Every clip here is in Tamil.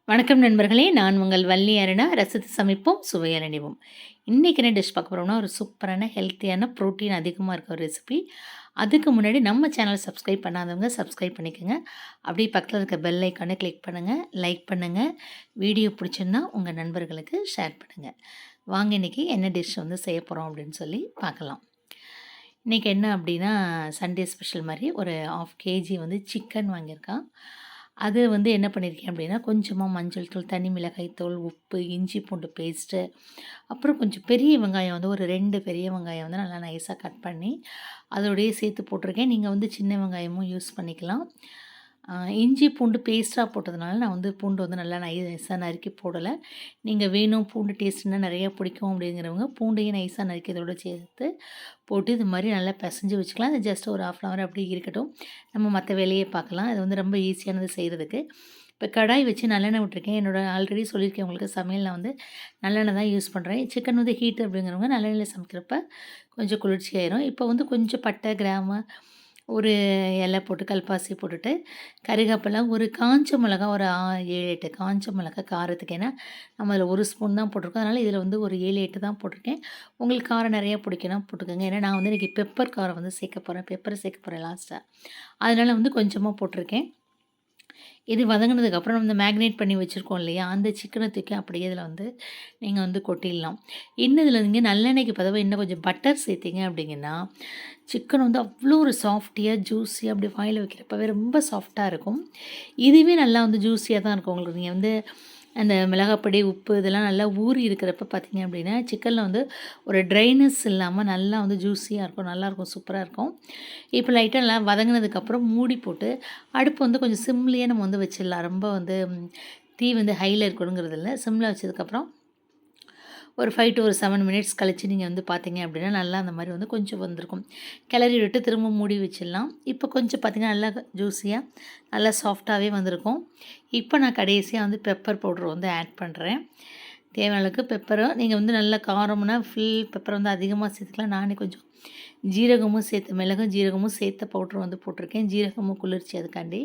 வணக்கம் நண்பர்களே! நான் உங்கள் வள்ளி அருணா. ரசித்து சமைப்போம், சுவையால் இணைவோம். இன்னைக்கு என்ன டிஷ் பார்க்க போறோம்னா, ஒரு சூப்பரான, ஹெல்த்தியான, புரோட்டீன் அதிகமா இருக்க ஒரு ரெசிபி. அதுக்கு முன்னாடி நம்ம சேனல் சப்ஸ்கிரைப் பண்ணாதவங்க சப்ஸ்கிரைப் பண்ணிக்கோங்க. அப்படியே பக்கத்தில இருக்க பெல் ஐக்கான கிளிக் பண்ணுங்க, லைக் பண்ணுங்க. வீடியோ பிடிச்சிருந்தா உங்க நண்பர்களுக்கு ஷேர் பண்ணுங்க. வாங்க இன்னைக்கு என்ன டிஷ் வந்து செய்ய போறோம் அப்படின்னு சொல்லி பார்க்கலாம். இன்னைக்கு என்ன அப்படின்னா, சண்டே ஸ்பெஷல் மாரி ஒரு 1/2 கேஜி வந்து சிக்கன் வாங்கியிருக்கான். அது வந்து என்ன பண்ணியிருக்கேன் அப்படின்னா, கொஞ்சமா மஞ்சள் தூள், தனி மிளகாய் தூள், உப்பு, இஞ்சி பூண்டு பேஸ்ட்டு, அப்புறம் கொஞ்சம் பெரிய வெங்காயம் வந்து ஒரு 2 பெரிய வெங்காயம் வந்து நல்லா நைஸா கட் பண்ணி, அதோடயே சேர்த்து போட்டிருக்கேன். நீங்க வந்து சின்ன வெங்காயமும் யூஸ் பண்ணிக்கலாம். இஞ்சி பூண்டு பேஸ்ட்டா போட்டதுனால நான் வந்து பூண்டு வந்து நல்லா நைஸா நறுக்கி போடல. நீங்க வேணும் பூண்டு டேஸ்ட்னா நெறைய பிடிக்கும் அப்படிங்கிறவங்க, பூண்டையும் நைஸா நறுக்கி இதோட சேர்த்து போட்டு இது மாரி நல்லா பெசஞ்சு வச்சுக்கலாம். அது ஜஸ்ட் ஒரு 1/2 அன் ஹவர் அப்படியே இருக்கட்டும். நம்ம மத்த வேலைய பார்க்கலாம். அது வந்து ரொம்ப ஈஸியானது செய்றதுக்கு. இப்போ கடாய் வச்சு நல்லெண்ணெய் விட்டுருக்கேன். என்னோட ஆல்ரெடி சொல்லியிருக்கேன் உங்களுக்கு சமையல் நான் வந்து நல்லெண்ணெய் தான் யூஸ் பண்ணுறேன். சிக்கன் வந்து ஹீட் அப்படிங்கிறவங்க நல்லெண்ணெயில சமைக்கிறப்ப கொஞ்சம் குளிர்ச்சியாயிரும். இப்போ வந்து கொஞ்சம் பட்டை, கிராம்பு, ஒரு இலை போட்டு கல்பாசி போட்டுட்டு, கறிவேப்பிலை, ஒரு காஞ்ச மிளகா ஒரு 7, 8 காஞ்ச மிளகா காரத்துக்கு. ஏன்னா, நம்ம அதில 1 ஸ்பூன் தான் போட்டிருக்கோம். அதனால இதில வந்து ஒரு 7, 8 தான் போட்டிருக்கேன். உங்களுக்கு காரம் நெறையா பிடிக்கும்னா போட்டுக்கோங்க. ஏன்னா, நான் வந்து இன்னைக்கு பெப்பர் காரம் வந்து சேர்க்க போறேன். பெப்பர் சேர்க்க போறேன் லாஸ்ட்டா. அதனால வந்து கொஞ்சமா போட்டிருக்கேன். இது வதங்குனதுக்கப்புறம் நம்ம இந்த மேக்னேட் பண்ணி வச்சுருக்கோம் இல்லையா, அந்த சிக்கன தூக்கி அப்படியே இதில வந்து நீங்க வந்து கொட்டிடலாம். இன்னும் இதில நீங்க நல்லெண்ணெய்க்கு பதிலா இன்னும் கொஞ்சம் பட்டர் சேர்த்தீங்க அப்படிங்கன்னா, சிக்கன் வந்து அவ்வளோ ஒரு சாஃப்டியா, ஜூஸியா அப்படி வாயில வைக்கிறப்பவே ரொம்ப சாஃப்ட்டா இருக்கும். இதுவே நல்லா வந்து ஜூஸியா தான் இருக்கும். உங்களுக்கு நீங்க வந்து அந்த மிளகாப்பொடி, உப்பு இதெல்லாம் நல்லா ஊறி இருக்கிறப்ப பார்த்தீங்க அப்படின்னா, சிக்கன்ல வந்து ஒரு ட்ரைனஸ் இல்லாம நல்லா வந்து ஜூஸியா இருக்கும். நல்லாயிருக்கும். சூப்பரா இருக்கும். இப்போ லைட்டா நல்லா வதங்குனதுக்கப்புறம் மூடி போட்டு, அடுப்பு வந்து கொஞ்சம் சிம்லயே நம்ம வந்து வச்சிடலாம். ரொம்ப வந்து தீ வந்து ஹைல இருக்கணுங்கிறது இல்ல. சிம்ல வச்சதுக்கப்புறம் ஒரு 5 to ஒரு 7 மினிட்ஸ் கழிச்சு நீங்க வந்து பார்த்தீங்க அப்படின்னா, நல்லா அந்த மாரி வந்து கொஞ்சம் வந்திருக்கும். கிளறி விட்டு திரும்ப மூடி வச்சிடலாம். இப்போ கொஞ்சம் பார்த்தீங்கன்னா, நல்லா ஜூஸியா நல்லா சாஃப்ட்டாவே வந்திருக்கும். இப்போ நான் கடைசியா வந்து பெப்பர் பவுடர் வந்து ஆட் பண்றேன். தேவையான அளவுக்கு பெப்பரும் நீங்க வந்து நல்ல காரம்னா ஃபுல் பெப்பர் வந்து அதிகமா சேர்த்துக்கலாம். நானே கொஞ்சம் ஜீரகமும் சேர்த்து மிளகும், ஜீரகமும் சேர்த்த பவுடர் வந்து போட்டிருக்கேன். ஜீரகமும் குளிர்ச்சி அதுக்காண்டி.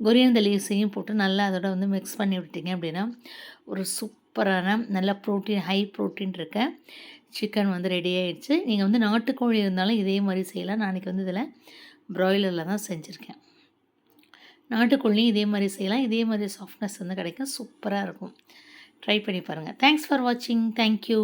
கொரியாண்டர் லீவ்ஸையும் போட்டு நல்லா அதோட வந்து மிக்ஸ் பண்ணி விட்டீங்க அப்படின்னா, ஒரு சூப்பரான நல்ல புரோட்டீன் ஹை புரோட்டீன் இருக்க சிக்கன் வந்து ரெடி ஆயிடுச்சு. நீங்க வந்து நாட்டுக்கோழி இருந்தாலும் இதே மாரி செய்யலாம். நான் அன்னைக்கு வந்து இதில பிராய்லர்ல தான் செஞ்சுருக்கேன். நாட்டுக்கோழியும் இதே மாரி செய்யலாம். இதே மாரி சாஃப்ட்னஸ் வந்து கிடைக்கும். சூப்பரா இருக்கும். ட்ரை பண்ணி பாருங்க. தேங்க்ஸ் ஃபார் வாட்சிங். Thank you.